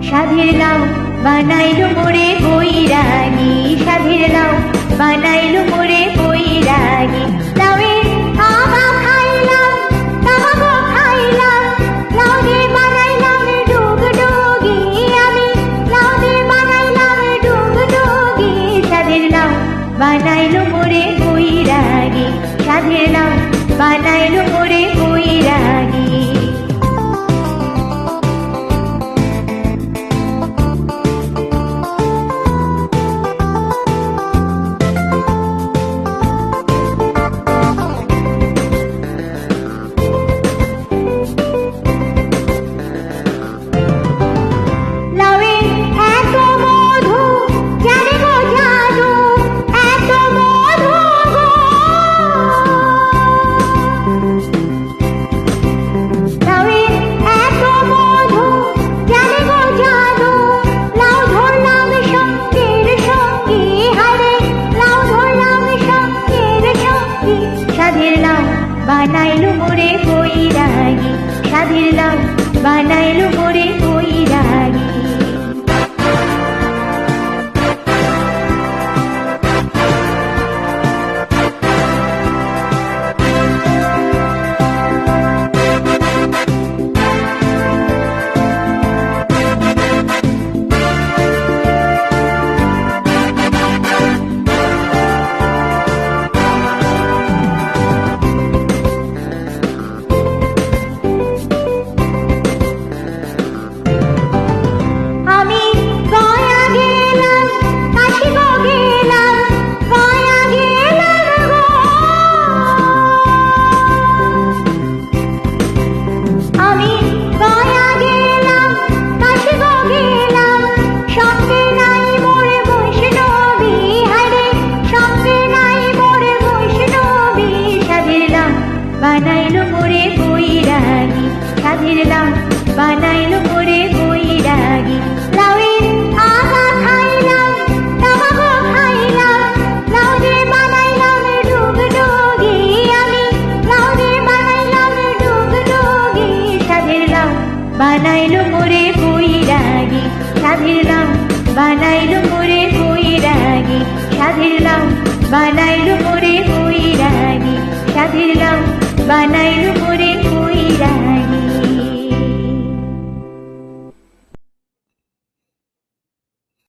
সাধের লাউ বানাইলো মোরে বৈরাগী, সাধের লাউ বানাইলো মোরে বৈরাগী। লাউয়ের আবা খাইলাম, তামাকও খাইলাম, লাউ দিয়ে বানাইলাম ডুগডুগি। আমি লাউ দিয়ে বানাইলাম ডুগডুগি। সাধের লাউ বানাইলো মোরে বৈরাগী, সাধের লাউ বানাইলো মোরে বৈরাগী। সাধের লাউ বানাইলো মোরে বৈরাগী, সাধের লাউ বানাইলো মোরে বৈরাগী। বানাইলো মোরে বৈরাগী, সাধের লাউ বানাইলো মোরে বৈরাগী। লাউয়ের আগা খাইলাম, তামাকও খাইলাম, লাউ দিয়ে বানাইলাম ডুগডুগি। আমি লাউ দিয়ে বানাইলাম ডুগডুগি। সাধের লাউ বানাইলো মোরে বৈরাগী, সাধের লাউ বানাইলো মোরে বৈরাগী। সাধের লাউ বানাইলো মোরে বৈরাগী, সাধের লাউ বানাইলো মোরে